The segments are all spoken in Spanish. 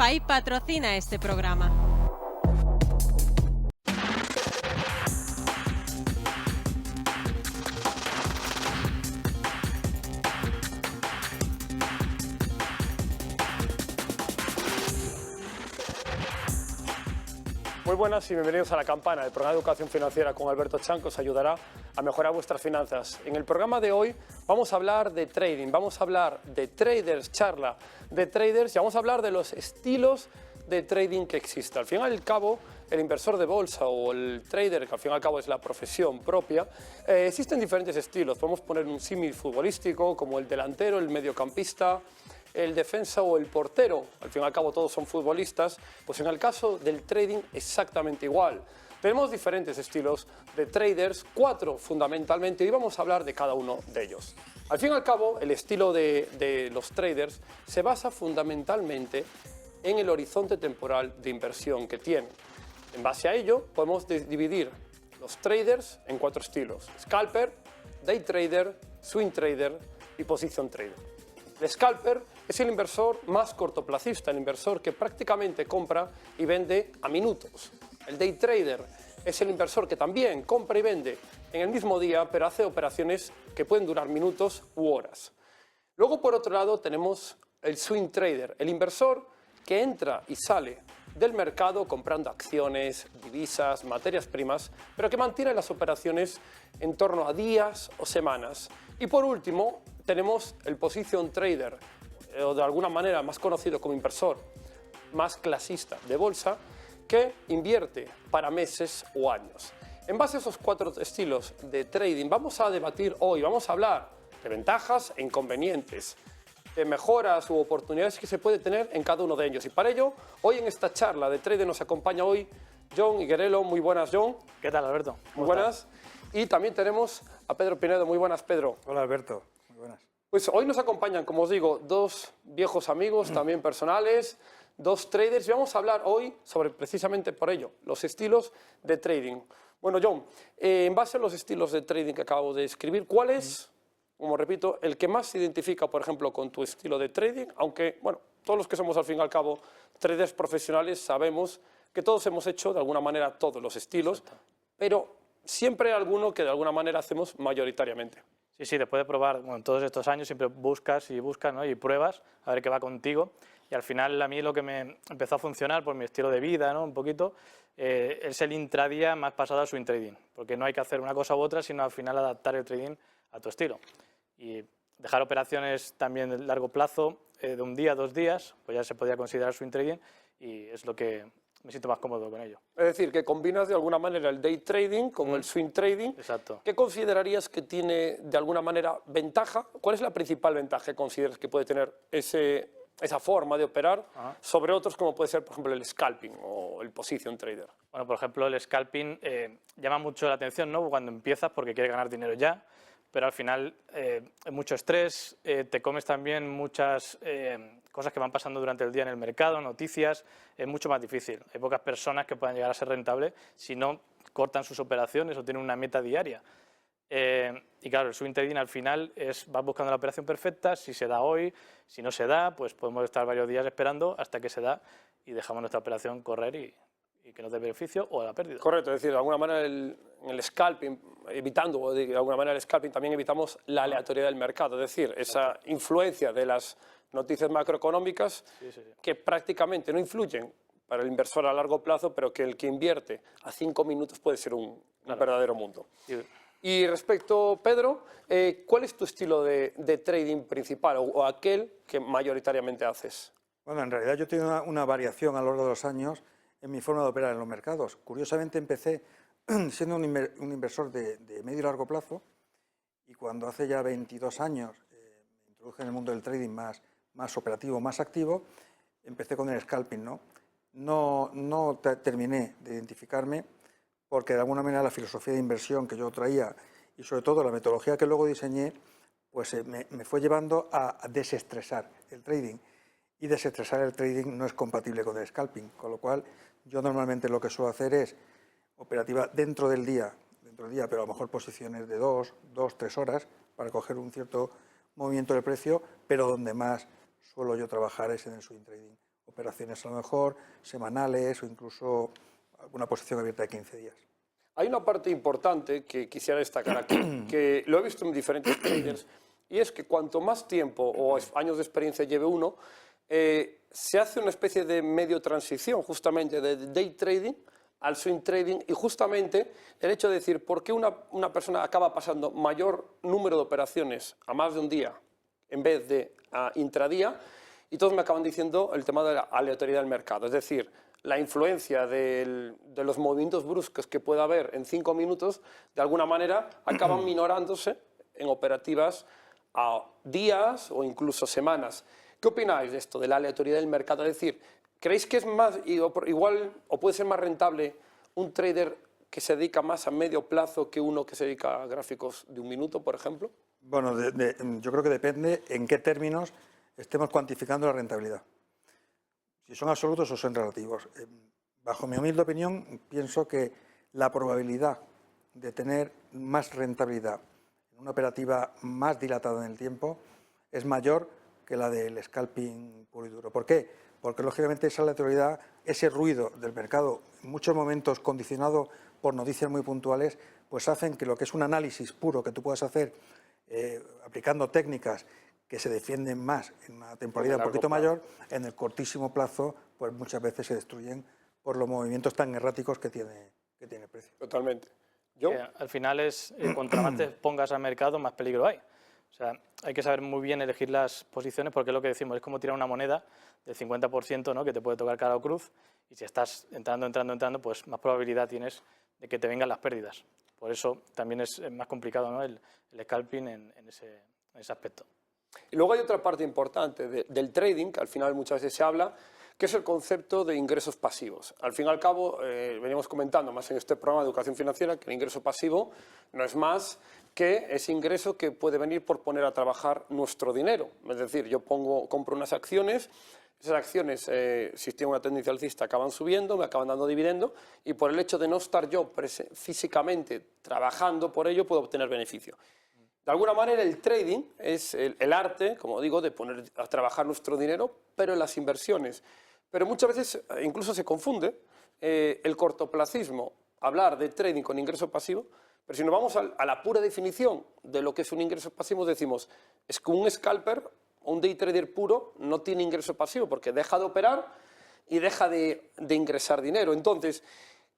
FAI patrocina este programa. Muy buenas y bienvenidos a La Campana, el programa de educación financiera con Alberto Chan, que os ayudará a mejorar vuestras finanzas. En el programa de hoy vamos a hablar de trading, vamos a hablar de traders, charla de traders, y vamos a hablar de los estilos de trading que existe. Al fin y al cabo, el inversor de bolsa o el trader, que al fin y al cabo es la profesión propia, existen diferentes estilos. Podemos poner un símil futbolístico como el delantero, el mediocampista, el defensa o el portero. Al fin y al cabo todos son futbolistas. Pues en el caso del trading exactamente igual. Tenemos diferentes estilos de traders, 4 fundamentalmente, y vamos a hablar de cada uno de ellos. Al fin y al cabo, el estilo de los traders se basa fundamentalmente en el horizonte temporal de inversión que tienen. En base a ello, podemos dividir los traders en 4 estilos: scalper, day trader, swing trader y position trader. El scalper es el inversor más cortoplacista, el inversor que prácticamente compra y vende a minutos. El day trader es el inversor que también compra y vende en el mismo día, pero hace operaciones que pueden durar minutos u horas. Luego, por otro lado, tenemos el swing trader, el inversor que entra y sale del mercado comprando acciones, divisas, materias primas, pero que mantiene las operaciones en torno a días o semanas. Y por último, tenemos el position trader, o de alguna manera más conocido como inversor más clasista de bolsa, que invierte para meses o años. En base a esos 4 estilos de trading vamos a debatir hoy, vamos a hablar de ventajas e inconvenientes, de mejoras u oportunidades que se puede tener en cada uno de ellos. Y para ello, hoy en esta charla de trading nos acompaña hoy John Higuerelo. Muy buenas, John. ¿Qué tal, Alberto? Muy buenas. Y también tenemos a Pedro Pinedo. Muy buenas, Pedro. Hola, Alberto. Muy buenas. Pues hoy nos acompañan, como os digo, 2 viejos amigos, también personales, 2 traders, y vamos a hablar hoy sobre, precisamente por ello, los estilos de trading. Bueno, John, en base a los estilos de trading que acabo de escribir, ¿cuál es, como repito, el que más se identifica, por ejemplo, con tu estilo de trading? Aunque, bueno, todos los que somos al fin y al cabo traders profesionales sabemos que todos hemos hecho de alguna manera todos los estilos, pero siempre hay alguno que de alguna manera hacemos mayoritariamente. Sí, después de probar, bueno, todos estos años siempre buscas y buscas, ¿no? Y pruebas a ver qué va contigo. Y al final a mí lo que me empezó a funcionar por mi estilo de vida, ¿no? Un poquito, es el intradía más pasado al swing trading. Porque no hay que hacer una cosa u otra, sino al final adaptar el trading a tu estilo. Y dejar operaciones también de largo plazo, de un día, 2 días, pues ya se podría considerar swing trading, y es lo que me siento más cómodo con ello. Es decir, que combinas de alguna manera el day trading con el swing trading. Exacto. ¿Qué considerarías que tiene de alguna manera ventaja? ¿Cuál es la principal ventaja que consideras que puede tener esa forma de operar sobre otros, como puede ser, por ejemplo, el scalping o el position trader? Bueno, por ejemplo, el scalping llama mucho la atención, ¿no? Cuando empiezas, porque quieres ganar dinero ya, pero al final hay mucho estrés, te comes también muchas cosas que van pasando durante el día en el mercado, noticias, es mucho más difícil. Hay pocas personas que puedan llegar a ser rentables si no cortan sus operaciones o tienen una meta diaria. Y claro, el swing trading al final vas buscando la operación perfecta, si se da hoy, si no se da, pues podemos estar varios días esperando hasta que se da y dejamos nuestra operación correr y que nos dé beneficio o la pérdida. Correcto, es decir, de alguna manera en el scalping, de alguna manera el scalping también evitamos la aleatoriedad del mercado, es decir, esa influencia de las noticias macroeconómicas que prácticamente no influyen para el inversor a largo plazo, pero que el que invierte a 5 minutos puede ser un verdadero mundo. Sí. Y respecto, Pedro, ¿cuál es tu estilo de trading principal o aquel que mayoritariamente haces? Bueno, en realidad yo tengo una variación a lo largo de los años en mi forma de operar en los mercados. Curiosamente empecé siendo un inversor de medio y largo plazo, y cuando hace ya 22 años me introduje en el mundo del trading más operativo, más activo, empecé con el scalping, ¿no? No terminé de identificarme, porque de alguna manera la filosofía de inversión que yo traía y sobre todo la metodología que luego diseñé, pues me fue llevando a desestresar el trading. Y desestresar el trading no es compatible con el scalping, con lo cual yo normalmente lo que suelo hacer es operativa dentro del día, pero a lo mejor posiciones de 2, 3 horas para coger un cierto movimiento del precio, pero donde más suelo yo trabajar es en el swing trading operaciones a lo mejor semanales o incluso alguna posición abierta de 15 días. Hay una parte importante que quisiera destacar aquí, que lo he visto en diferentes traders, y es que cuanto más tiempo o años de experiencia lleve uno, se hace una especie de medio transición justamente de day trading al swing trading, y justamente el hecho de decir por qué una persona acaba pasando mayor número de operaciones a más de un día en vez de a intradía, y todos me acaban diciendo el tema de la aleatoriedad del mercado, es decir, la influencia de los movimientos bruscos que pueda haber en 5 minutos, de alguna manera acaban minorándose en operativas a días o incluso semanas. ¿Qué opináis de esto, de la aleatoriedad del mercado? Es decir, ¿creéis que es más, igual o puede ser más rentable un trader que se dedica más a medio plazo que uno que se dedica a gráficos de un minuto, por ejemplo? Bueno, yo creo que depende en qué términos estemos cuantificando la rentabilidad. Si son absolutos o son relativos. Bajo mi humilde opinión, pienso que la probabilidad de tener más rentabilidad en una operativa más dilatada en el tiempo es mayor que la del scalping puro y duro. ¿Por qué? Porque lógicamente esa aleatoriedad, ese ruido del mercado, en muchos momentos condicionado por noticias muy puntuales, pues hacen que lo que es un análisis puro que tú puedas hacer aplicando técnicas que se defienden más en una temporalidad un poquito mayor, en el cortísimo plazo, pues muchas veces se destruyen por los movimientos tan erráticos que tiene el precio. Totalmente. ¿Yo? Al final es, cuanto más te pongas al mercado, más peligro hay. O sea, hay que saber muy bien elegir las posiciones, porque es lo que decimos, es como tirar una moneda del 50%, ¿no?, que te puede tocar cara o cruz, y si estás entrando, pues más probabilidad tienes de que te vengan las pérdidas. Por eso también es más complicado, ¿no?, el scalping en ese aspecto. Y luego hay otra parte importante del trading, que al final muchas veces se habla, que es el concepto de ingresos pasivos. Al fin y al cabo, venimos comentando más en este programa de educación financiera que el ingreso pasivo no es más que ese ingreso que puede venir por poner a trabajar nuestro dinero. Es decir, yo compro unas acciones, esas acciones, si tienen una tendencia alcista, acaban subiendo, me acaban dando dividendo, y por el hecho de no estar yo físicamente trabajando por ello, puedo obtener beneficio. De alguna manera, el trading es el arte, como digo, de poner a trabajar nuestro dinero, pero en las inversiones. Pero muchas veces incluso se confunde el cortoplacismo, hablar de trading con ingreso pasivo, pero si nos vamos a la pura definición de lo que es un ingreso pasivo, decimos, es que un scalper o un day trader puro no tiene ingreso pasivo, porque deja de operar y deja de ingresar dinero. Entonces,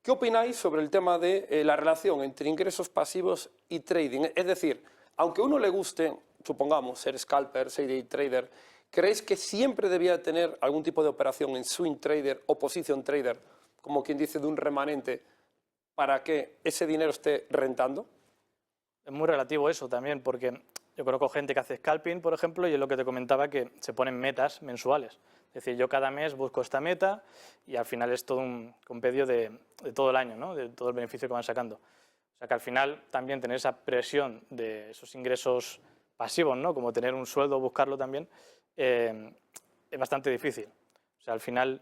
¿qué opináis sobre el tema de la relación entre ingresos pasivos y trading? Es decir, aunque a uno le guste, supongamos, ser scalper, ser day trader, ¿creéis que siempre debía tener algún tipo de operación en swing trader o position trader, como quien dice, de un remanente, para que ese dinero esté rentando? Es muy relativo eso también, porque yo conozco gente que hace scalping, por ejemplo, y es lo que te comentaba, que se ponen metas mensuales. Es decir, yo cada mes busco esta meta y al final es todo un compendio de todo el año, ¿no?, de todo el beneficio que van sacando. O sea que al final también tener esa presión de esos ingresos pasivos, ¿no?, como tener un sueldo o buscarlo también, es bastante difícil. O sea, al final,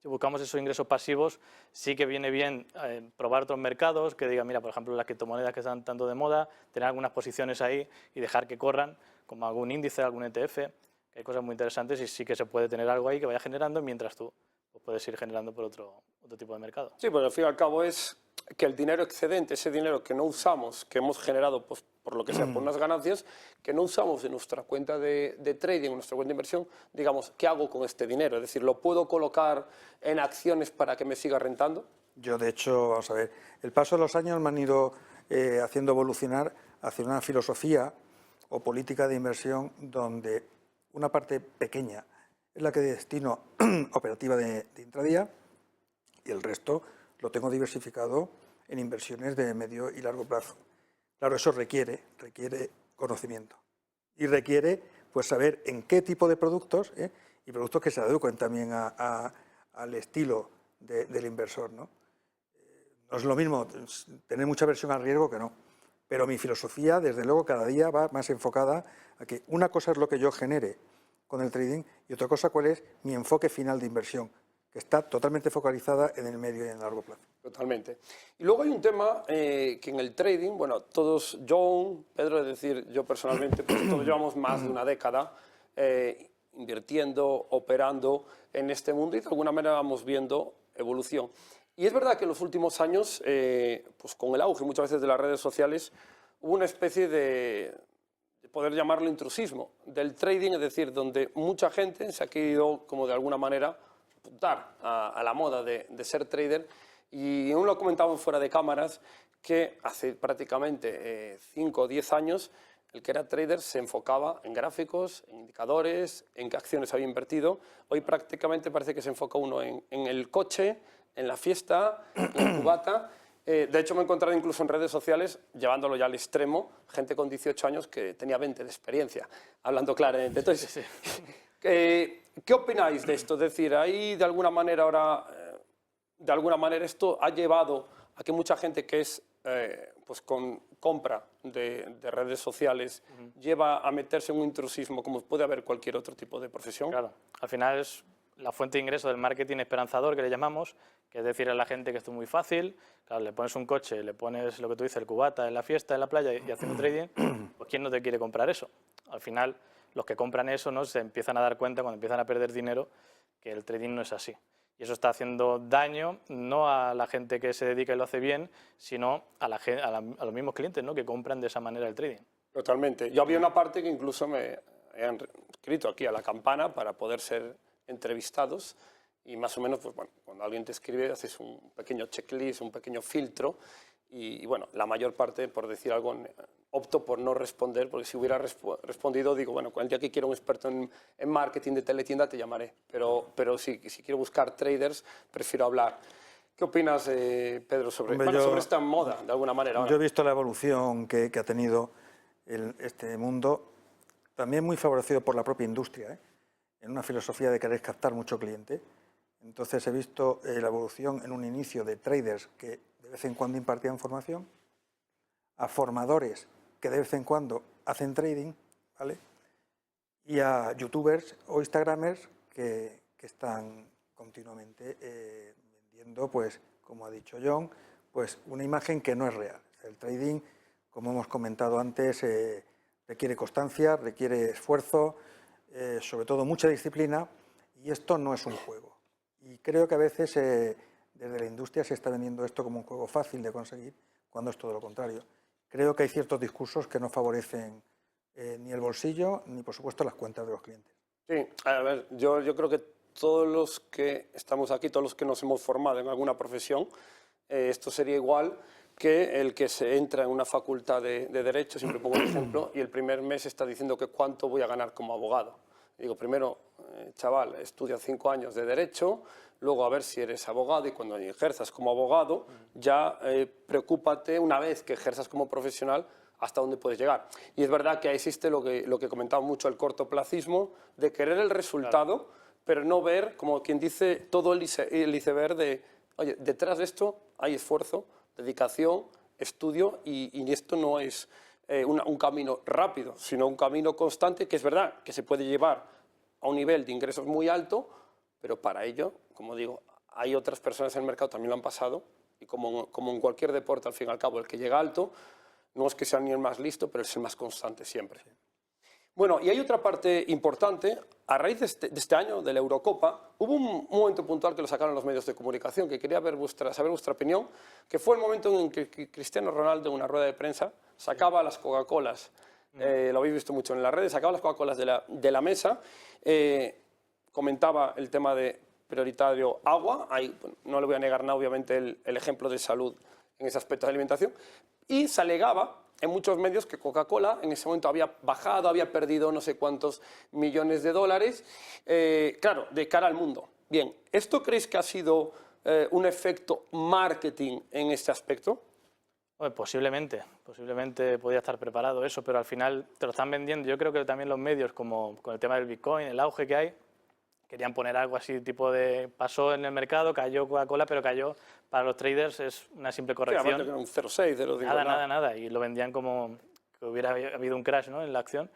si buscamos esos ingresos pasivos, sí que viene bien probar otros mercados, que digan, mira, por ejemplo, las criptomonedas que están tanto de moda, tener algunas posiciones ahí y dejar que corran, como algún índice, algún ETF, que hay cosas muy interesantes y sí que se puede tener algo ahí que vaya generando mientras tú pues, puedes ir generando por otro tipo de mercado. Sí, pues al fin y al cabo es que el dinero excedente, ese dinero que no usamos, que hemos generado pues, por lo que sea, por unas ganancias, que no usamos en nuestra cuenta de trading, en nuestra cuenta de inversión, digamos, ¿qué hago con este dinero? Es decir, ¿lo puedo colocar en acciones para que me siga rentando? Yo, de hecho, vamos a ver, el paso de los años me han ido haciendo evolucionar hacia una filosofía o política de inversión donde una parte pequeña es la que destino operativa de intradía y el resto lo tengo diversificado en inversiones de medio y largo plazo. Claro, eso requiere conocimiento y requiere pues, saber en qué tipo de productos y productos que se adecuen también al estilo del inversor, ¿no? No es lo mismo tener mucha versión al riesgo que no, pero mi filosofía, desde luego, cada día va más enfocada a que una cosa es lo que yo genere con el trading y otra cosa cuál es mi enfoque final de inversión, que está totalmente focalizada en el medio y en el largo plazo. Totalmente. Y luego hay un tema que en el trading, bueno, todos, John, Pedro, es decir, yo personalmente, pues todos llevamos más de una década invirtiendo, operando en este mundo y de alguna manera vamos viendo evolución. Y es verdad que en los últimos años, pues con el auge muchas veces de las redes sociales, hubo una especie de poder llamarlo intrusismo, del trading, es decir, donde mucha gente se ha querido como de alguna manera apuntar a la moda de ser trader y aún lo comentamos fuera de cámaras que hace prácticamente 5 o 10 años el que era trader se enfocaba en gráficos, en indicadores, en qué acciones había invertido. Hoy prácticamente parece que se enfoca uno en el coche, en la fiesta, en la cubata. De hecho, me he encontrado incluso en redes sociales, llevándolo ya al extremo, gente con 18 años que tenía 20 de experiencia, hablando claramente. Entonces, ¿qué opináis de esto? Es decir, ahí de alguna manera ahora, de alguna manera esto ha llevado a que mucha gente que es pues con compra de redes sociales lleva a meterse en un intrusismo como puede haber cualquier otro tipo de profesión. Claro, al final es la fuente de ingreso del marketing esperanzador que le llamamos, que es decir a la gente que esto es muy fácil, claro, le pones un coche, le pones lo que tú dices, el cubata en la fiesta, en la playa y haciendo trading, pues ¿quién no te quiere comprar eso? Al final los que compran eso no se empiezan a dar cuenta cuando empiezan a perder dinero que el trading no es así. Y eso está haciendo daño no a la gente que se dedica y lo hace bien, sino a los mismos clientes, ¿no?, que compran de esa manera el trading. Totalmente. Yo había una parte que incluso me han escrito aquí a la campana para poder ser entrevistados y más o menos, pues bueno, cuando alguien te escribe haces un pequeño checklist, un pequeño filtro y bueno, la mayor parte, por decir algo, opto por no responder porque si hubiera respondido digo, bueno, el día que quiero un experto en marketing de teletienda te llamaré, pero si quiero buscar traders prefiero hablar. ¿Qué opinas, Pedro, sobre esta moda, de alguna manera? Ahora? Yo he visto la evolución que ha tenido este mundo, también muy favorecido por la propia industria, en una filosofía de querer captar mucho cliente. Entonces he visto la evolución en un inicio de traders que de vez en cuando impartían formación, a formadores que de vez en cuando hacen trading, ¿vale?, y a youtubers o instagramers que están continuamente vendiendo, pues, como ha dicho John, pues una imagen que no es real. El trading, como hemos comentado antes, requiere constancia, requiere esfuerzo, sobre todo mucha disciplina, y esto no es un juego. Y creo que a veces desde la industria se está vendiendo esto como un juego fácil de conseguir, cuando es todo lo contrario. Creo que hay ciertos discursos que no favorecen ni el bolsillo ni, por supuesto, las cuentas de los clientes. Sí, a ver, yo creo que todos los que estamos aquí, todos los que nos hemos formado en alguna profesión, esto sería igual que el que se entra en una facultad de Derecho, siempre pongo un ejemplo, y el primer mes está diciendo que cuánto voy a ganar como abogado. Digo, primero, chaval, estudia 5 años de Derecho, luego a ver si eres abogado y cuando ejerzas como abogado, ya preocúpate una vez que ejerzas como profesional hasta dónde puedes llegar. Y es verdad que ahí existe lo que comentaba mucho, el cortoplacismo, de querer el resultado, claro, pero no ver, como quien dice, todo el iceberg de, oye, detrás de esto hay esfuerzo, dedicación, estudio y esto no es un camino rápido, sino un camino constante que es verdad que se puede llevar a un nivel de ingresos muy alto, pero para ello, como digo, hay otras personas en el mercado que también lo han pasado y como en cualquier deporte, al fin y al cabo, el que llega alto no es que sea ni el más listo, pero es el más constante siempre. Bueno, y hay otra parte importante. A raíz de este año, de la Eurocopa, hubo un momento puntual que lo sacaron los medios de comunicación, que quería saber vuestra opinión, que fue el momento en que Cristiano Ronaldo, en una rueda de prensa, sacaba las Coca-Colas, lo habéis visto mucho en las redes, sacaba las Coca-Colas de la mesa, comentaba el tema de prioritario agua, ahí, bueno, no le voy a negar nada, obviamente, el ejemplo de salud en ese aspecto de alimentación, y se alegaba en muchos medios que Coca-Cola en ese momento había bajado, había perdido no sé cuántos millones de dólares, claro, de cara al mundo. Bien, ¿esto creéis que ha sido un efecto marketing en este aspecto? Bueno, posiblemente podría estar preparado eso, pero al final te lo están vendiendo. Yo creo que también los medios, como con el tema del Bitcoin, el auge que hay, querían poner algo así tipo de pasó en el mercado, cayó Coca-Cola, pero cayó para los traders es una simple corrección. Sí, un 0,6, 0,5. Nada. Y lo vendían como que hubiera habido un crash, ¿no?, en la acción,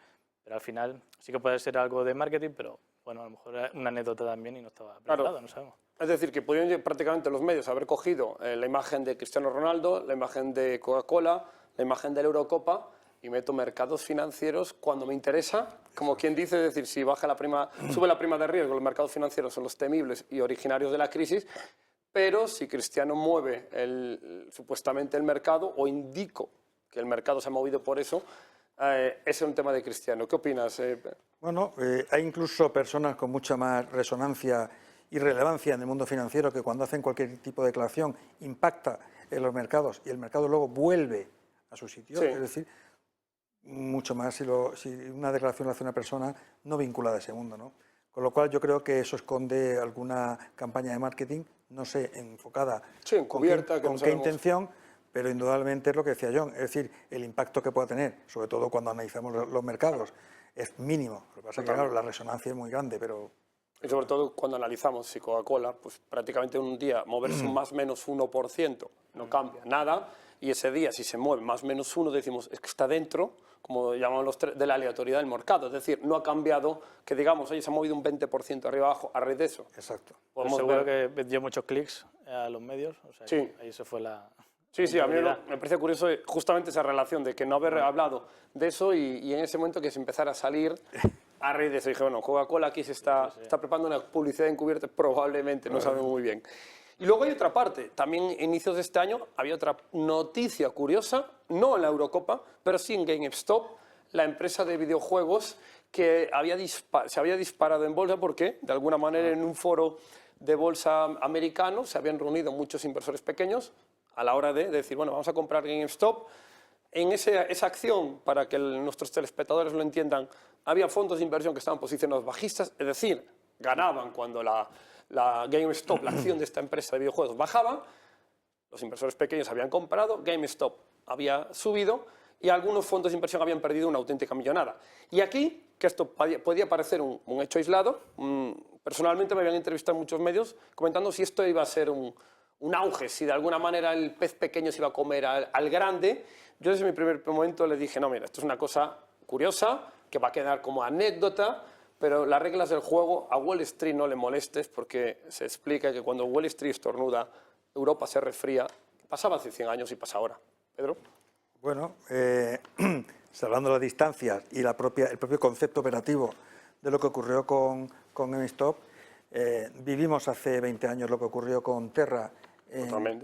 pero al final sí que puede ser algo de marketing, pero bueno, a lo mejor era una anécdota también y no estaba preparado, claro, no sabemos. Es decir, que podrían prácticamente los medios haber cogido la imagen de Cristiano Ronaldo, la imagen de Coca-Cola, la imagen de la Eurocopa y meto mercados financieros cuando me interesa, como quien dice, es decir, si baja la prima, sube la prima de riesgo, los mercados financieros son los temibles y originarios de la crisis, pero si Cristiano mueve supuestamente el mercado o indico que el mercado se ha movido por eso, ese es un tema de Cristiano. ¿Qué opinas? Bueno, hay incluso personas con mucha más resonancia y relevancia en el mundo financiero que cuando hacen cualquier tipo de declaración impacta en los mercados y el mercado luego vuelve a su sitio. Sí. Es decir, mucho más si una declaración la hace una persona no vinculada a ese mundo, ¿no? Con lo cual yo creo que eso esconde alguna campaña de marketing, no sé, enfocada Sí, encubierta, con qué intención, pero indudablemente es lo que decía John, es decir, el impacto que pueda tener, sobre todo cuando analizamos los mercados, es mínimo. Lo que pasa es que, claro, la resonancia es muy grande, pero... Y sobre todo cuando analizamos si Coca-Cola, pues prácticamente un día moverse un más o menos 1% no cambia nada, y ese día si se mueve más o menos 1 decimos es que está dentro, como llamamos los de la aleatoriedad del mercado, es decir, no ha cambiado que digamos, oye, se ha movido un 20% arriba abajo a raíz de eso. Exacto. Podemos Seguro ver- que dio muchos clics a los medios, o sea, Sí. que ahí se fue la... Sí, sí, a mí rentabilidad. me parece curioso justamente esa relación de que no haber hablado de eso y en ese momento que se empezara a salir a raíz de eso. Dije, bueno, Coca-Cola aquí se está preparando una publicidad encubierta, probablemente, no sabemos muy bien. Y luego hay otra parte, también a inicios de este año había otra noticia curiosa, no en la Eurocopa, pero sí en GameStop, la empresa de videojuegos que se había disparado en bolsa porque, de alguna manera, en un foro de bolsa americano se habían reunido muchos inversores pequeños a la hora de decir, bueno, vamos a comprar GameStop. En esa acción, para que nuestros telespectadores lo entiendan, había fondos de inversión que estaban posicionados bajistas, es decir, ganaban cuando la GameStop, la acción de esta empresa de videojuegos, bajaba, los inversores pequeños habían comprado, GameStop había subido y algunos fondos de inversión habían perdido una auténtica millonada. Y aquí, que esto podía parecer un hecho aislado, personalmente me habían entrevistado en muchos medios comentando si esto iba a ser un auge, si de alguna manera el pez pequeño se iba a comer al grande. Yo desde mi primer momento le dije, no, mira, esto es una cosa curiosa, que va a quedar como anécdota, pero las reglas del juego a Wall Street no le molestes porque se explica que cuando Wall Street estornuda, Europa se resfría. Pasaba hace 100 años y pasa ahora. Pedro. Bueno, salvando las distancias y el propio concepto operativo de lo que ocurrió con GameStop, vivimos hace 20 años lo que ocurrió con Terra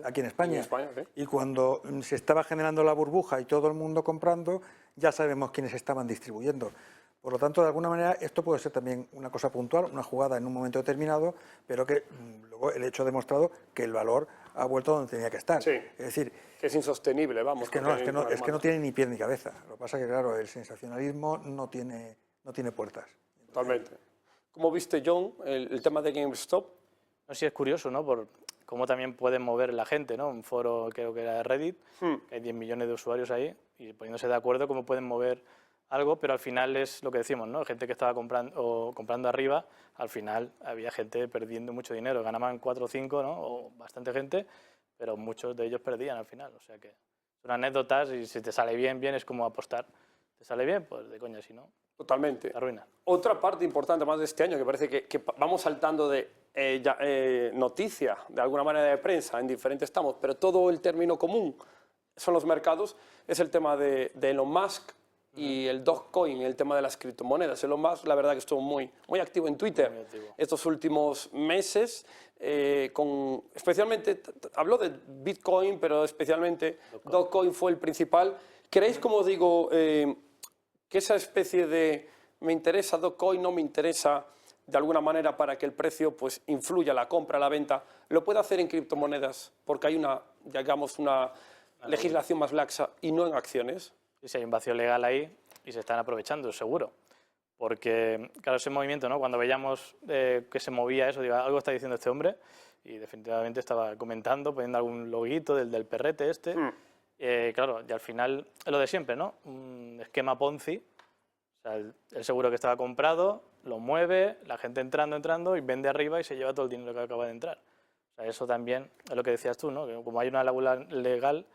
aquí en España. ¿Sí? Y cuando se estaba generando la burbuja y todo el mundo comprando, ya sabemos quiénes estaban distribuyendo. Por lo tanto, de alguna manera, esto puede ser también una cosa puntual, una jugada en un momento determinado, pero que luego el hecho ha demostrado que el valor ha vuelto donde tenía que estar. Sí. Es decir, Que es insostenible, vamos. es que no tiene ni pie ni cabeza. Lo que pasa es que, claro, el sensacionalismo no tiene puertas. Totalmente. ¿Cómo viste, John, el tema de GameStop? No sé si es curioso, ¿no? Por cómo también pueden mover la gente, ¿no? Un foro, creo que era de Reddit, que hay 10 millones de usuarios ahí, y poniéndose de acuerdo cómo pueden mover algo, pero al final es lo que decimos, ¿no? Gente que estaba comprando arriba, al final había gente perdiendo mucho dinero, ganaban 4 o 5, ¿no? O bastante gente, pero muchos de ellos perdían al final, o sea que son anécdotas y si te sale bien, bien, es como apostar. ¿Te sale bien? Pues de coña, si no, Totalmente. te arruinas. Otra parte importante más de este año, que parece que vamos saltando de noticia, de alguna manera de prensa, en diferentes estamos, pero todo el término común son los mercados, es el tema de Elon Musk y el Dogecoin, el tema de las criptomonedas. Elon Musk, la verdad que estuvo muy activo en Twitter Muy activo. estos últimos meses, especialmente, habló de Bitcoin, pero especialmente Dogecoin fue el principal. ¿Creéis, como digo, que esa especie de me interesa Dogecoin, no me interesa, de alguna manera para que el precio pues, influya la compra, la venta, lo puede hacer en criptomonedas porque hay una legislación más laxa y no en acciones? Y si hay un vacío legal ahí y se están aprovechando, seguro. Porque, claro, ese movimiento, ¿no? Cuando veíamos que se movía eso, digo, algo está diciendo este hombre, y definitivamente estaba comentando, poniendo algún loguito del perrete este. Claro, y al final es lo de siempre, ¿no? Un esquema Ponzi. O sea, el seguro que estaba comprado, lo mueve, la gente entrando y vende arriba y se lleva todo el dinero que acaba de entrar. O sea, eso también es lo que decías tú, ¿no? Que como hay una laguna legal,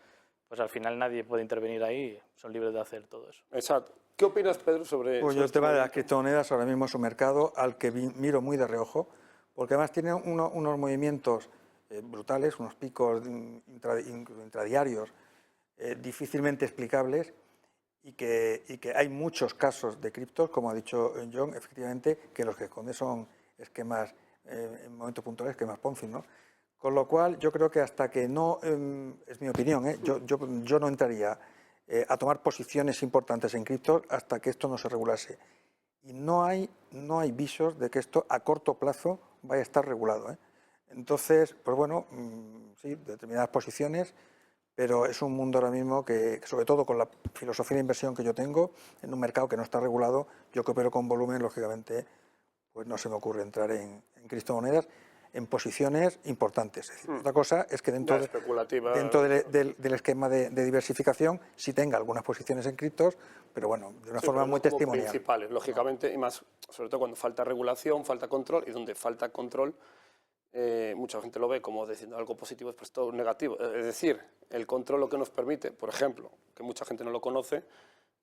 pues al final nadie puede intervenir ahí, son libres de hacer todo eso. Exacto. ¿Qué opinas, Pedro, sobre Pues yo el este tema de las movimiento? criptomonedas ahora mismo es un mercado al que miro muy de reojo, porque además tiene unos movimientos brutales, unos picos intradiarios difícilmente explicables y que hay muchos casos de criptos, como ha dicho John, efectivamente, que los que esconde son esquemas, en momentos puntuales, esquemas Ponzi, ¿no? Con lo cual, yo creo que hasta que no, es mi opinión, yo no entraría a tomar posiciones importantes en criptos hasta que esto no se regulase. Y no hay visos de que esto a corto plazo vaya a estar regulado. Entonces, pues bueno, sí, determinadas posiciones, pero es un mundo ahora mismo que, sobre todo con la filosofía de inversión que yo tengo, en un mercado que no está regulado, yo que opero con volumen, lógicamente, pues no se me ocurre entrar en criptomonedas en posiciones importantes. Es decir, otra cosa es que dentro del esquema de diversificación sí tenga algunas posiciones en criptos, pero bueno, de una forma muy testimonial. Principales, lógicamente, y más, sobre todo cuando falta regulación, falta control, y donde falta control, mucha gente lo ve como diciendo algo positivo, es pues todo negativo. Es decir, el control lo que nos permite, por ejemplo, que mucha gente no lo conoce,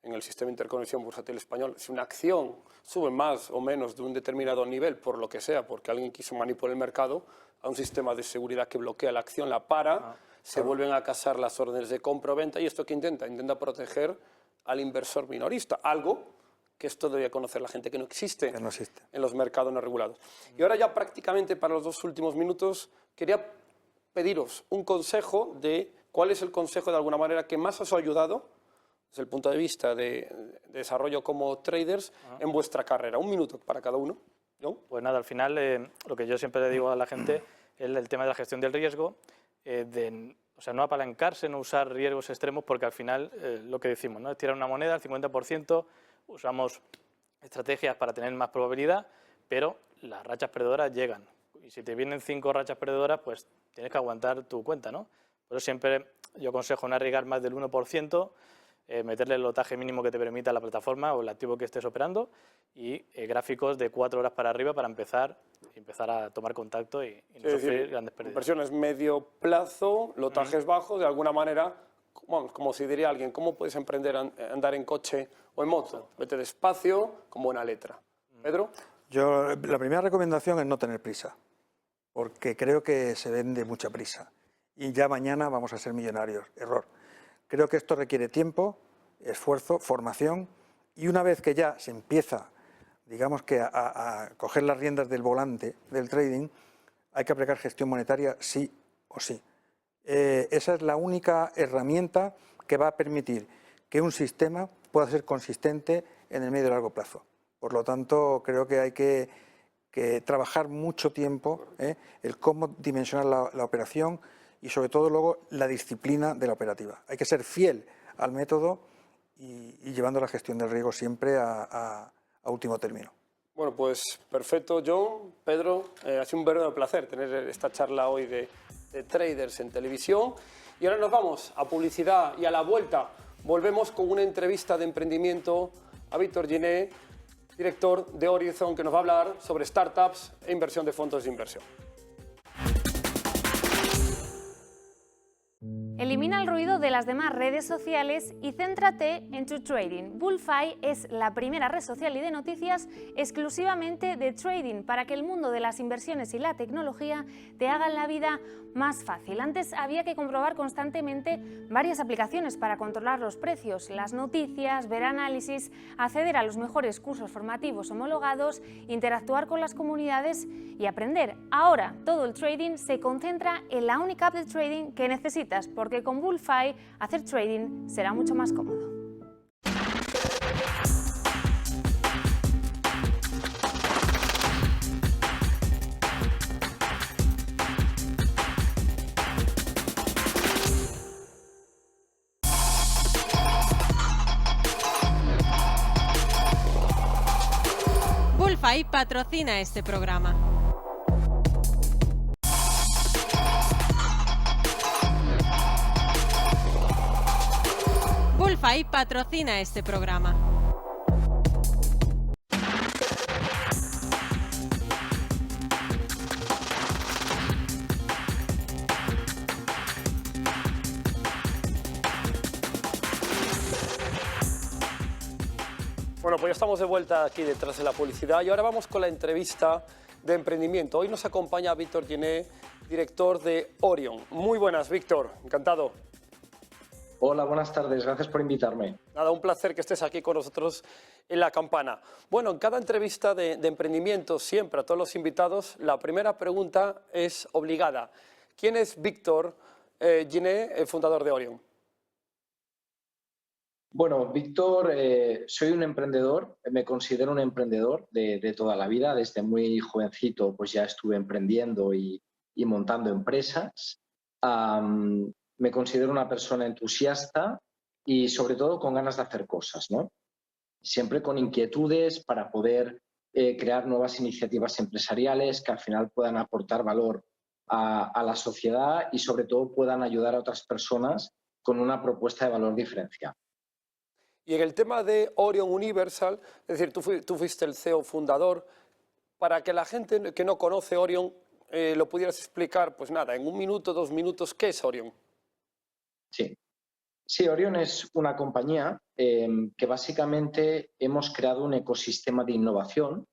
en el sistema de interconexión bursátil español, si una acción sube más o menos de un determinado nivel, por lo que sea, porque alguien quiso manipular el mercado, a un sistema de seguridad que bloquea la acción, la para, se vuelven a casar las órdenes de compra o venta, y esto que intenta proteger al inversor minorista, algo que esto debería conocer la gente, que no existe en los mercados no regulados. Y ahora ya prácticamente para los 2 últimos minutos quería pediros un consejo de cuál es el consejo de alguna manera que más os ha ayudado desde el punto de vista de desarrollo como traders en vuestra carrera. 1 minuto para cada uno. ¿No? Pues nada, al final lo que yo siempre le digo a la gente es el tema de la gestión del riesgo, o sea, no apalancarse, no usar riesgos extremos, porque al final lo que decimos, ¿no? Es tirar una moneda al 50%, usamos estrategias para tener más probabilidad, pero las rachas perdedoras llegan. Y si te vienen 5 rachas perdedoras, pues tienes que aguantar tu cuenta, ¿no? Por eso siempre yo aconsejo no arriesgar más del 1%, meterle el lotaje mínimo que te permita la plataforma o el activo que estés operando y gráficos de 4 horas para arriba para empezar a tomar contacto y no sufrir grandes pérdidas. Inversiones medio plazo, lotajes bajos, de alguna manera, bueno, como si diría alguien, ¿cómo puedes emprender a andar en coche o en moto? Vete despacio, con buena letra. ¿Pedro? Yo, la primera recomendación es no tener prisa, porque creo que se vende mucha prisa y ya mañana vamos a ser millonarios. Error. Creo que esto requiere tiempo, esfuerzo, formación, y una vez que ya se empieza, digamos que a coger las riendas del volante del trading, hay que aplicar gestión monetaria sí o sí. Esa es la única herramienta que va a permitir que un sistema pueda ser consistente en el medio y largo plazo. Por lo tanto, creo que hay que trabajar mucho tiempo el cómo dimensionar la operación y sobre todo luego la disciplina de la operativa. Hay que ser fiel al método y llevando la gestión del riesgo siempre a último término. Bueno, pues perfecto, John, Pedro, ha sido un verdadero placer tener esta charla hoy de traders en televisión. Y ahora nos vamos a publicidad y a la vuelta volvemos con una entrevista de emprendimiento a Víctor Giner, director de Horizon, que nos va a hablar sobre startups e inversión de fondos de inversión. Elimina el ruido de las demás redes sociales y céntrate en tu trading. Bullfy es la primera red social y de noticias exclusivamente de trading para que el mundo de las inversiones y la tecnología te hagan la vida más fácil. Antes había que comprobar constantemente varias aplicaciones para controlar los precios, las noticias, ver análisis, acceder a los mejores cursos formativos homologados, interactuar con las comunidades y aprender. Ahora todo el trading se concentra en la única app de trading que necesitas, porque con Bullfy hacer trading será mucho más cómodo. Bullfy patrocina este programa. Bullfy patrocina este programa. Bueno, pues ya estamos de vuelta aquí detrás de la publicidad y ahora vamos con la entrevista de emprendimiento. Hoy nos acompaña Víctor Giner, director de Orion. Muy buenas, Víctor, encantado. Hola, buenas tardes. Gracias por invitarme. Nada, un placer que estés aquí con nosotros en La Campana. Bueno, en cada entrevista de emprendimiento, siempre a todos los invitados, la primera pregunta es obligada. ¿Quién es Víctor Giner, el fundador de Orion? Bueno, Víctor, soy un emprendedor, me considero un emprendedor de toda la vida. Desde muy jovencito pues ya estuve emprendiendo y montando empresas. Me considero una persona entusiasta y sobre todo con ganas de hacer cosas, ¿no? Siempre con inquietudes para poder crear nuevas iniciativas empresariales que al final puedan aportar valor a la sociedad y sobre todo puedan ayudar a otras personas con una propuesta de valor diferencial. Y en el tema de Orion Universal, es decir, tú fuiste el CEO fundador, para que la gente que no conoce Orion lo pudieras explicar, pues nada, en 1 minuto, 2 minutos, ¿qué es Orion? Sí, Orion es una compañía que básicamente hemos creado un ecosistema de innovación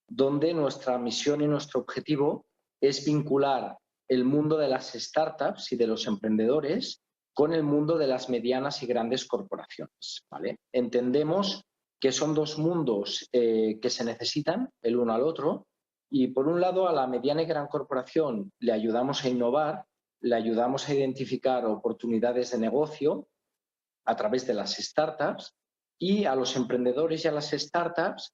donde nuestra misión y nuestro objetivo es vincular el mundo de las startups y de los emprendedores con el mundo de las medianas y grandes corporaciones, ¿vale? Entendemos que son dos mundos que se necesitan el uno al otro y, por un lado, a la mediana y gran corporación le ayudamos a innovar, le ayudamos a identificar oportunidades de negocio a través de las startups y a los emprendedores y a las startups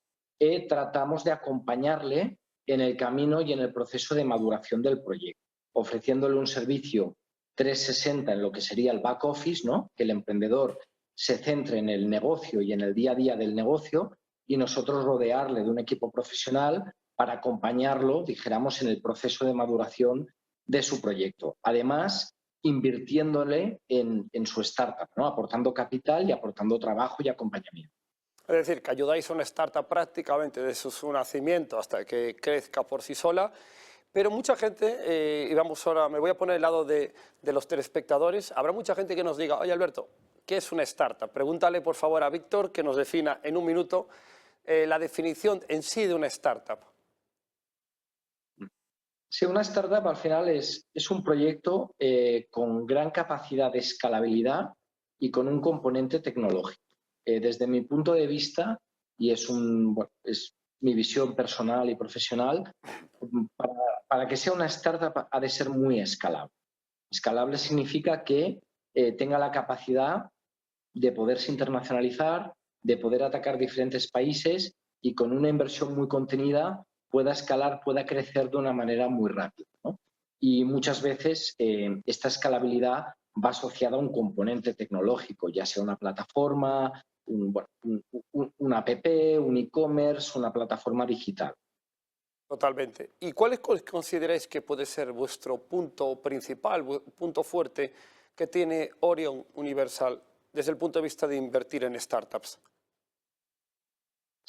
tratamos de acompañarle en el camino y en el proceso de maduración del proyecto, ofreciéndole un servicio 360 en lo que sería el back office, ¿no? Que el emprendedor se centre en el negocio y en el día a día del negocio y nosotros rodearle de un equipo profesional para acompañarlo, dijéramos, en el proceso de maduración de su proyecto. Además, invirtiéndole en su startup, ¿no? Aportando capital y aportando trabajo y acompañamiento. Es decir, que ayudáis a una startup prácticamente desde su nacimiento hasta que crezca por sí sola. Pero mucha gente, y vamos ahora, me voy a poner al lado de los telespectadores, habrá mucha gente que nos diga, oye Alberto, ¿qué es una startup? Pregúntale por favor a Víctor que nos defina en 1 minuto la definición en sí de una startup. Sí, una startup al final es un proyecto con gran capacidad de escalabilidad y con un componente tecnológico. Desde mi punto de vista, y es mi visión personal y profesional, para que sea una startup ha de ser muy escalable. Escalable significa que tenga la capacidad de poderse internacionalizar, de poder atacar diferentes países y con una inversión muy contenida pueda escalar, pueda crecer de una manera muy rápida, ¿no? Y muchas veces esta escalabilidad va asociada a un componente tecnológico, ya sea una plataforma, una app, un e-commerce, una plataforma digital. Totalmente. ¿Y cuál consideráis que puede ser vuestro punto principal, punto fuerte que tiene Orion Universal desde el punto de vista de invertir en startups?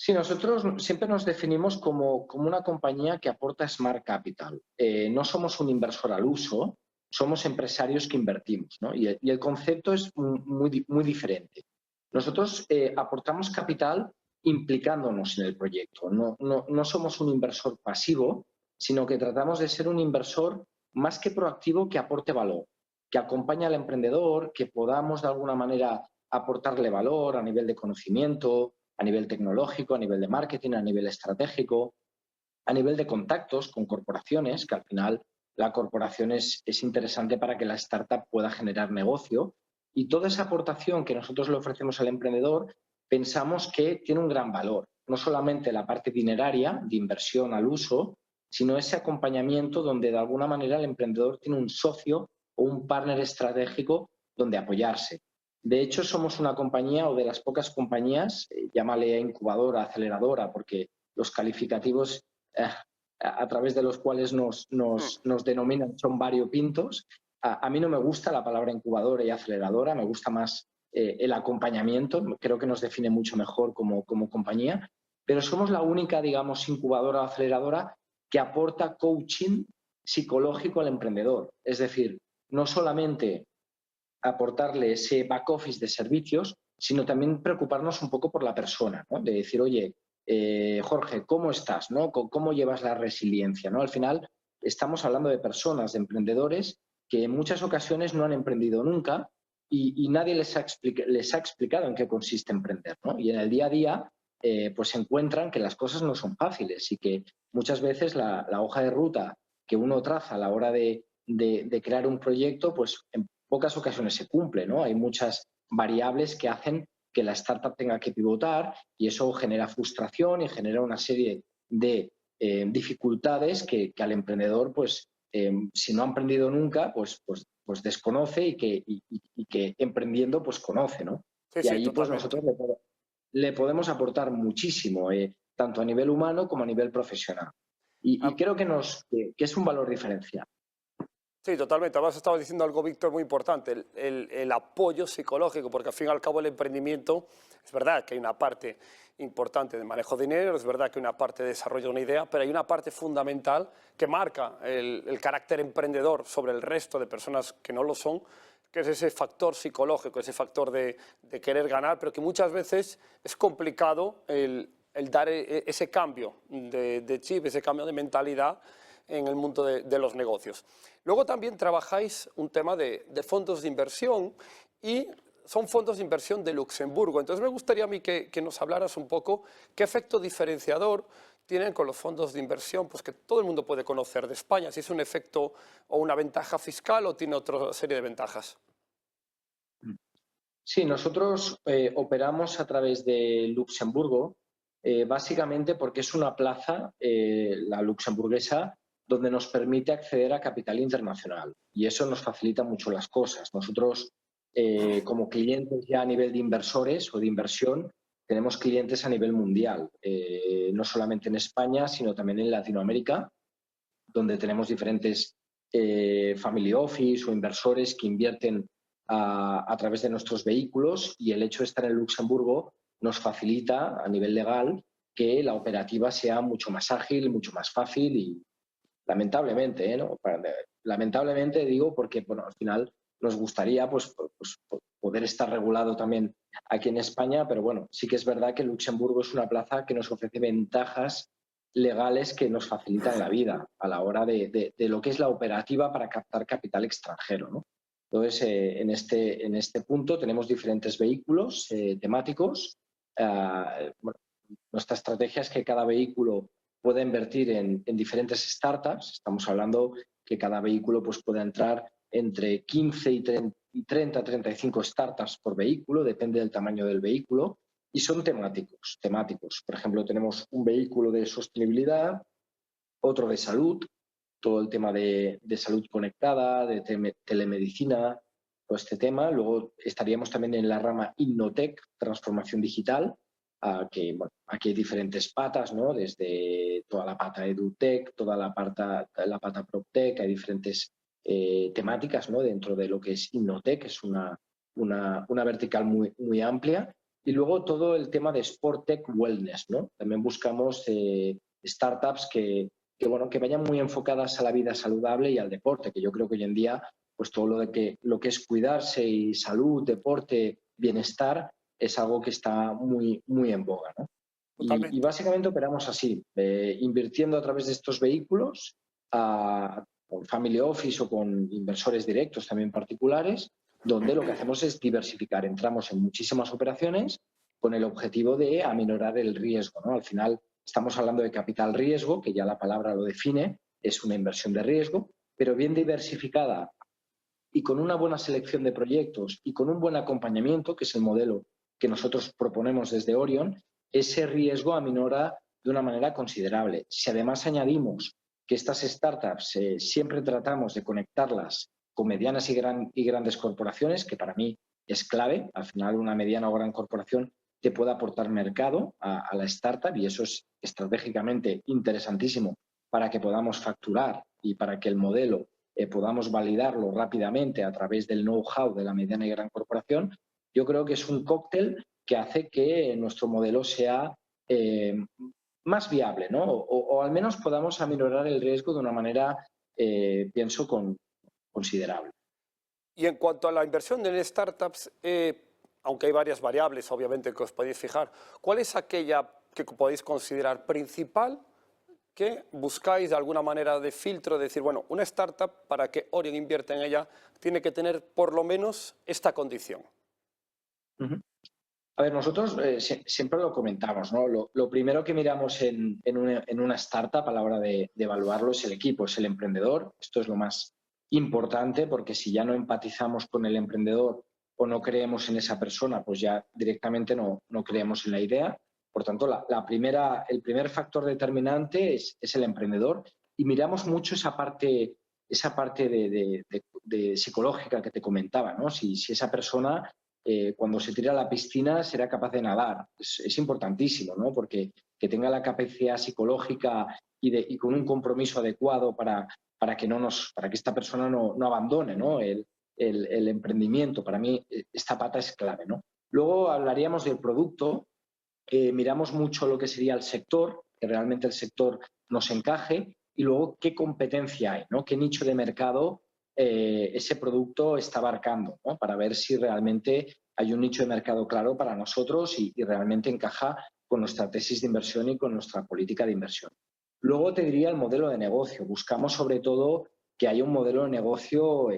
Sí, nosotros siempre nos definimos como una compañía que aporta Smart Capital. No somos un inversor al uso, somos empresarios que invertimos, ¿no? Y el concepto es muy diferente. Nosotros aportamos capital implicándonos en el proyecto. No somos un inversor pasivo, sino que tratamos de ser un inversor más que proactivo que aporte valor, que acompañe al emprendedor, que podamos de alguna manera aportarle valor a nivel de conocimiento, a nivel tecnológico, a nivel de marketing, a nivel estratégico, a nivel de contactos con corporaciones, que al final la corporación es interesante para que la startup pueda generar negocio. Y toda esa aportación que nosotros le ofrecemos al emprendedor pensamos que tiene un gran valor. No solamente la parte dineraria, de inversión al uso, sino ese acompañamiento donde de alguna manera el emprendedor tiene un socio o un partner estratégico donde apoyarse. De hecho, somos una compañía o de las pocas compañías, llámale incubadora, aceleradora, porque los calificativos a través de los cuales nos denominan son variopintos. A mí no me gusta la palabra incubadora y aceleradora, me gusta más el acompañamiento, creo que nos define mucho mejor como compañía, pero somos la única, digamos, incubadora o aceleradora que aporta coaching psicológico al emprendedor. Es decir, no solamente aportarle ese back office de servicios, sino también preocuparnos un poco por la persona, ¿no? De decir, oye, Jorge, ¿cómo estás? ¿No? ¿Cómo llevas la resiliencia? ¿No? Al final estamos hablando de personas, de emprendedores que en muchas ocasiones no han emprendido nunca y nadie les ha explicado en qué consiste emprender, ¿no? Y en el día a día pues se encuentran que las cosas no son fáciles y que muchas veces la hoja de ruta que uno traza a la hora de crear un proyecto, pues en pocas ocasiones se cumple, ¿no? Hay muchas variables que hacen que la startup tenga que pivotar y eso genera frustración y genera una serie de dificultades que al emprendedor, pues, si no ha emprendido nunca, pues desconoce y que emprendiendo, pues conoce, ¿no? Sí, Y sí, ahí, pues totalmente. nosotros le podemos aportar muchísimo, tanto a nivel humano como a nivel profesional. Y Ah, creo que es un valor diferencial. sí, totalmente. Además, estabas diciendo algo, Víctor, muy importante, el apoyo psicológico, porque al fin y al cabo el emprendimiento, es verdad que hay una parte importante de manejo de dinero, es verdad que hay una parte de desarrollo de una idea, pero hay una parte fundamental que marca el carácter emprendedor sobre el resto de personas que no lo son, que es ese factor psicológico, ese factor de querer ganar, pero que muchas veces es complicado el dar ese cambio de chip, ese cambio de mentalidad en el mundo de los negocios. Luego también trabajáis un tema de fondos de inversión y son fondos de inversión de Luxemburgo. Entonces me gustaría a mí que nos hablaras un poco qué efecto diferenciador tienen con los fondos de inversión, pues que todo el mundo puede conocer de España, si es un efecto o una ventaja fiscal o tiene otra serie de ventajas. Sí, nosotros operamos a través de Luxemburgo, básicamente porque es una plaza, la luxemburguesa, donde nos permite acceder a capital internacional y eso nos facilita mucho las cosas. Nosotros, como clientes ya a nivel de inversores o de inversión, tenemos clientes a nivel mundial, no solamente en España, sino también en Latinoamérica, donde tenemos diferentes family office o inversores que invierten a través de nuestros vehículos y el hecho de estar en Luxemburgo nos facilita a nivel legal que la operativa sea mucho más ágil, mucho más fácil y lamentablemente, ¿no? Lamentablemente digo porque bueno, al final nos gustaría pues, poder estar regulado también aquí en España, pero bueno, sí que es verdad que Luxemburgo es una plaza que nos ofrece ventajas legales que nos facilitan la vida a la hora de lo que es la operativa para captar capital extranjero, ¿no? Entonces, en este punto tenemos diferentes vehículos temáticos. Bueno, nuestra estrategia es que cada vehículo pueda invertir en diferentes startups. Estamos hablando que cada vehículo pues, pueda entrar entre 15 y 30, 35 startups por vehículo, depende del tamaño del vehículo, y son temáticos. Por ejemplo, tenemos un vehículo de sostenibilidad, otro de salud, todo el tema de salud conectada, de telemedicina, todo este tema. Luego estaríamos también en la rama Innotech, transformación digital, que bueno, aquí hay diferentes patas, ¿no? Desde toda la pata EduTech, toda la pata PropTech, hay diferentes temáticas, ¿no? Dentro de lo que es Innotech, es una vertical muy amplia. Y luego todo el tema de SportTech Wellness, ¿no? También buscamos startups que vayan muy enfocadas a la vida saludable y al deporte, que yo creo que hoy en día pues todo lo que es cuidarse y salud, deporte, bienestar es algo que está muy en boga, ¿no? Y Totalmente. básicamente operamos así, invirtiendo a través de estos vehículos con family office o con inversores directos también particulares, donde lo que hacemos es diversificar. Entramos en muchísimas operaciones con el objetivo de aminorar el riesgo, ¿no? Al final estamos hablando de capital riesgo, que ya la palabra lo define, es una inversión de riesgo, pero bien diversificada y con una buena selección de proyectos y con un buen acompañamiento, que es el modelo que nosotros proponemos desde Orion, ese riesgo aminora de una manera considerable. Si además añadimos que estas startups siempre tratamos de conectarlas con medianas y grandes corporaciones, que para mí es clave, al final una mediana o gran corporación te puede aportar mercado a la startup y eso es estratégicamente interesantísimo para que podamos facturar y para que el modelo podamos validarlo rápidamente a través del know-how de la mediana y gran corporación. Yo creo que es un cóctel que hace que nuestro modelo sea más viable, ¿no? O al menos podamos aminorar el riesgo de una manera, pienso, considerable. Y en cuanto a la inversión en startups, aunque hay varias variables, obviamente, que os podéis fijar, ¿cuál es aquella que podéis considerar principal que buscáis de alguna manera de filtro, de decir, bueno, una startup para que Orion invierta en ella tiene que tener por lo menos esta condición? Ujú. A ver, nosotros siempre lo comentamos, ¿no? Lo primero que miramos en una startup a la hora de evaluarlo es el equipo, es el emprendedor. Esto es lo más importante, porque si ya no empatizamos con el emprendedor o no creemos en esa persona, pues ya directamente no creemos en la idea. Por tanto, el primer factor determinante es el emprendedor, y miramos mucho esa parte de psicológica que te comentaba, ¿no? Si esa persona cuando se tira a la piscina será capaz de nadar. Es importantísimo, ¿no? Porque que tenga la capacidad psicológica y con un compromiso adecuado para que esta persona no abandone, ¿no? el emprendimiento. Para mí esta pata es clave, ¿no? Luego hablaríamos del producto. Miramos mucho lo que sería el sector, que realmente el sector nos encaje, y luego qué competencia hay, ¿no? Qué nicho de mercado ese producto está abarcando, ¿no? Para ver si realmente hay un nicho de mercado claro para nosotros y realmente encaja con nuestra tesis de inversión y con nuestra política de inversión. Luego te diría el modelo de negocio. Buscamos sobre todo que haya un modelo de negocio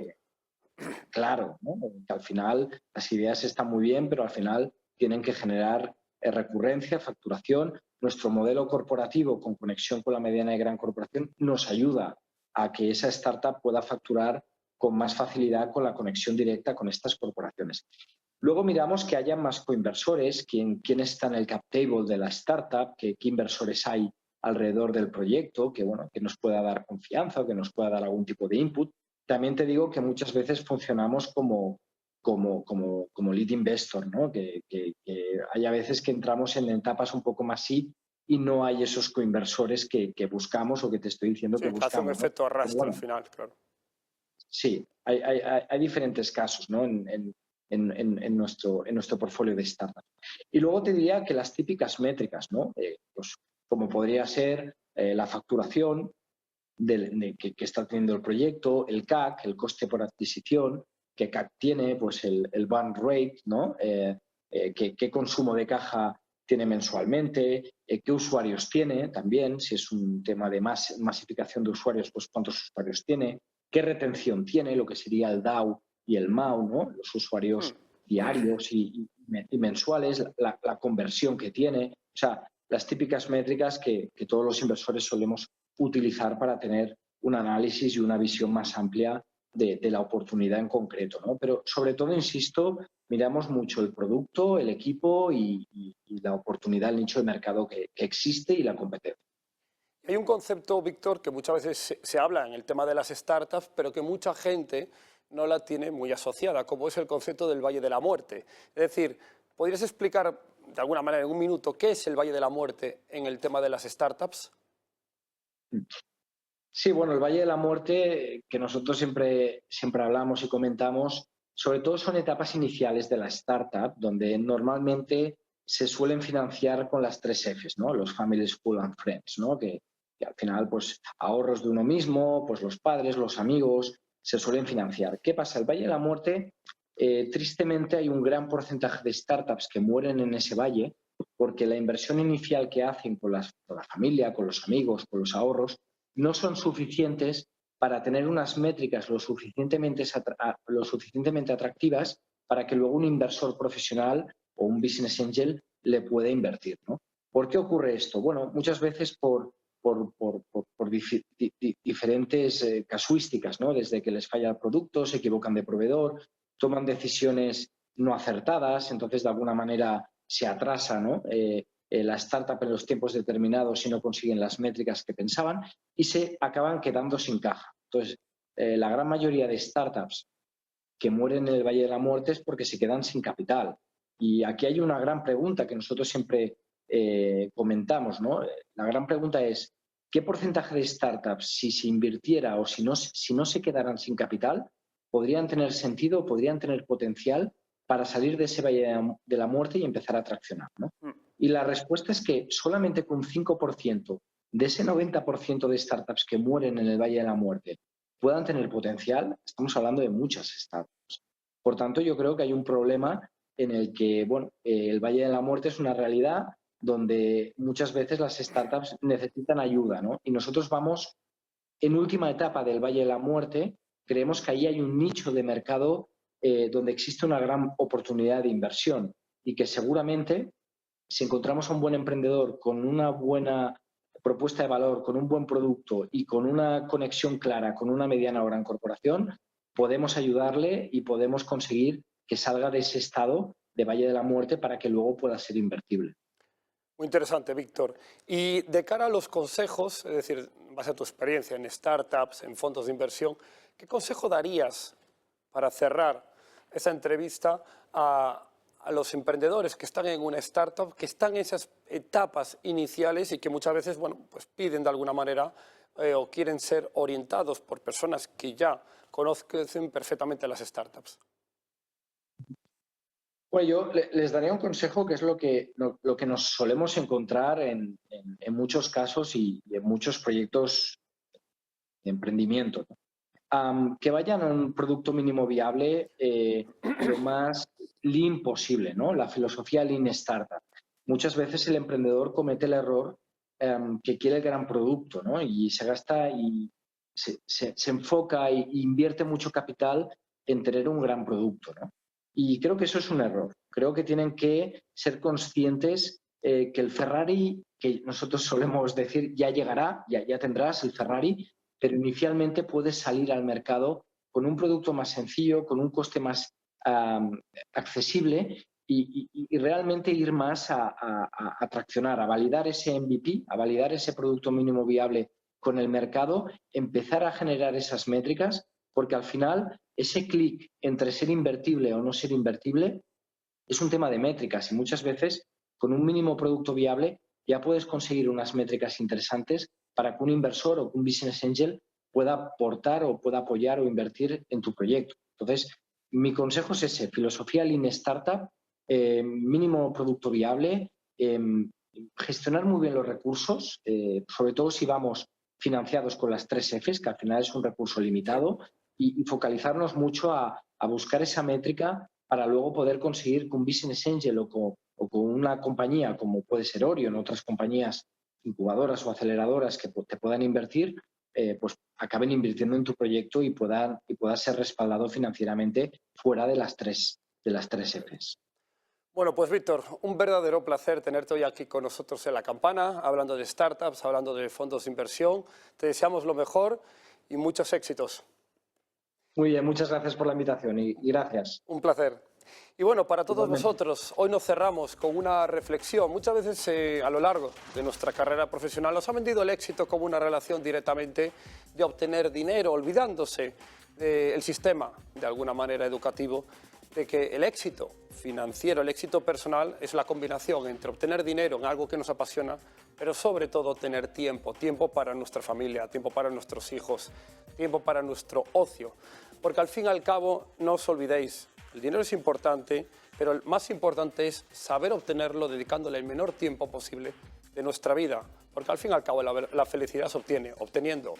claro, ¿no? Que al final las ideas están muy bien, pero al final tienen que generar recurrencia, facturación. Nuestro modelo corporativo con conexión con la mediana y gran corporación nos ayuda a que esa startup pueda facturar con más facilidad con la conexión directa con estas corporaciones. Luego miramos que haya más coinversores, quién está en el cap table de la startup, qué inversores hay alrededor del proyecto, que nos pueda dar confianza o que nos pueda dar algún tipo de input. También te digo que muchas veces funcionamos como lead investor, ¿no? Que hay a veces que entramos en etapas un poco más seed y no hay esos coinversores que buscamos o que te estoy diciendo Sí, que que buscamos, hace un efecto arrastre bueno, al final, claro. Sí, hay diferentes casos, ¿no? en nuestro portfolio de startups. Y luego te diría que las típicas métricas, ¿no? Pues, como podría ser la facturación que está teniendo el proyecto, el CAC, el coste por adquisición, qué CAC tiene, pues el burn rate, ¿no? Qué consumo de caja tiene mensualmente, qué usuarios tiene también, si es un tema de masificación de usuarios, pues cuántos usuarios tiene, qué retención tiene, lo que sería el DAU y el MAU, ¿no? Los usuarios diarios y mensuales, la conversión que tiene, o sea, las típicas métricas que todos los inversores solemos utilizar para tener un análisis y una visión más amplia de la oportunidad en concreto, ¿no? Pero sobre todo, insisto, miramos mucho el producto, el equipo y la oportunidad, el nicho de mercado que existe y la competencia. Hay un concepto, Víctor, que muchas veces se habla en el tema de las startups, pero que mucha gente no la tiene muy asociada, como es el concepto del Valle de la Muerte. Es decir, ¿podrías explicar de alguna manera en un minuto qué es el Valle de la Muerte en el tema de las startups? Sí, bueno, el Valle de la Muerte, que nosotros siempre hablamos y comentamos, sobre todo son etapas iniciales de la startup, donde normalmente se suelen financiar con las 3 Fs, ¿no? Los Family, School and Friends, ¿no? Que al final, pues, ahorros de uno mismo, pues los padres, los amigos, se suelen financiar. ¿Qué pasa? El Valle de la Muerte, tristemente hay un gran porcentaje de startups que mueren en ese valle porque la inversión inicial que hacen con la familia, con los amigos, con los ahorros, no son suficientes para tener unas métricas lo suficientemente atractivas para que luego un inversor profesional o un business angel le pueda invertir, ¿no? ¿Por qué ocurre esto? Bueno, muchas veces por diferentes casuísticas, ¿no? Desde que les falla el producto, se equivocan de proveedor, toman decisiones no acertadas, entonces de alguna manera se atrasa, ¿no? La startup en los tiempos determinados si no consiguen las métricas que pensaban y se acaban quedando sin caja. Entonces, la gran mayoría de startups que mueren en el Valle de la Muerte es porque se quedan sin capital. Y aquí hay una gran pregunta que nosotros siempre comentamos, ¿no? La gran pregunta es, ¿qué porcentaje de startups, si se invirtiera o si no se quedaran sin capital, podrían tener sentido, podrían tener potencial para salir de ese Valle de la Muerte y empezar a traccionar, ¿no? Y la respuesta es que solamente con 5% de ese 90% de startups que mueren en el Valle de la Muerte puedan tener potencial, estamos hablando de muchas startups. Por tanto, yo creo que hay un problema en el que, bueno, el Valle de la Muerte es una realidad donde muchas veces las startups necesitan ayuda, ¿no? Y nosotros vamos en última etapa del Valle de la Muerte. Creemos que ahí hay un nicho de mercado donde existe una gran oportunidad de inversión y que seguramente, si encontramos a un buen emprendedor con una buena propuesta de valor, con un buen producto y con una conexión clara con una mediana o gran corporación, podemos ayudarle y podemos conseguir que salga de ese estado de Valle de la Muerte para que luego pueda ser invertible. Muy interesante, Víctor. Y de cara a los consejos, es decir, en base a tu experiencia en startups, en fondos de inversión, ¿qué consejo darías para cerrar esa entrevista a los emprendedores que están en una startup, que están en esas etapas iniciales y que muchas veces, bueno, pues piden de alguna manera o quieren ser orientados por personas que ya conocen perfectamente las startups? Bueno, yo les daría un consejo que es lo que nos solemos encontrar en muchos casos y en muchos proyectos de emprendimiento, ¿no? Que vayan a un producto mínimo viable lo más lean posible, ¿no? La filosofía Lean Startup. Muchas veces el emprendedor comete el error que quiere el gran producto, ¿no? Y se gasta y se enfoca e invierte mucho capital en tener un gran producto, ¿no? Y creo que eso es un error. Creo que tienen que ser conscientes que el Ferrari, que nosotros solemos decir, ya llegará, ya tendrás el Ferrari, pero inicialmente puedes salir al mercado con un producto más sencillo, con un coste más accesible y realmente ir más a traccionar, a validar ese MVP, a validar ese producto mínimo viable con el mercado, empezar a generar esas métricas, porque al final ese clic entre ser invertible o no ser invertible es un tema de métricas y muchas veces con un mínimo producto viable ya puedes conseguir unas métricas interesantes para que un inversor o un business angel pueda aportar o pueda apoyar o invertir en tu proyecto. Entonces, mi consejo es ese, filosofía Lean Startup, mínimo producto viable, gestionar muy bien los recursos, sobre todo si vamos financiados con las 3 Fs, que al final es un recurso limitado, y focalizarnos mucho a buscar esa métrica para luego poder conseguir que un business angel o con una compañía como puede ser Orion, otras compañías incubadoras o aceleradoras que te puedan invertir, pues acaben invirtiendo en tu proyecto y puedas ser respaldado financieramente fuera de las 3 Fs. Bueno, pues Víctor, un verdadero placer tenerte hoy aquí con nosotros en La Campana, hablando de startups, hablando de fondos de inversión. Te deseamos lo mejor y muchos éxitos. Muy bien, muchas gracias por la invitación y gracias. Un placer. Y bueno, para todos vosotros, hoy nos cerramos con una reflexión. Muchas veces a lo largo de nuestra carrera profesional nos ha vendido el éxito como una relación directamente de obtener dinero, olvidándose del sistema, de alguna manera educativo, de que el éxito financiero, el éxito personal es la combinación entre obtener dinero en algo que nos apasiona, pero sobre todo tener tiempo para nuestra familia, tiempo para nuestros hijos, tiempo para nuestro ocio. Porque al fin y al cabo, no os olvidéis, el dinero es importante, pero el más importante es saber obtenerlo dedicándole el menor tiempo posible de nuestra vida. Porque al fin y al cabo la felicidad se obtiene obteniendo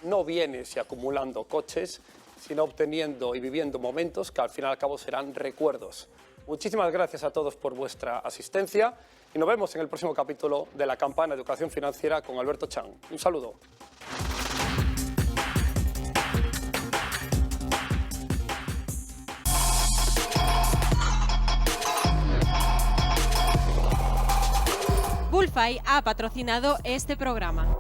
no bienes y acumulando coches, sino obteniendo y viviendo momentos que al fin y al cabo serán recuerdos. Muchísimas gracias a todos por vuestra asistencia y nos vemos en el próximo capítulo de La Campana Educación Financiera con Alberto Chan. Un saludo. Bullfy ha patrocinado este programa.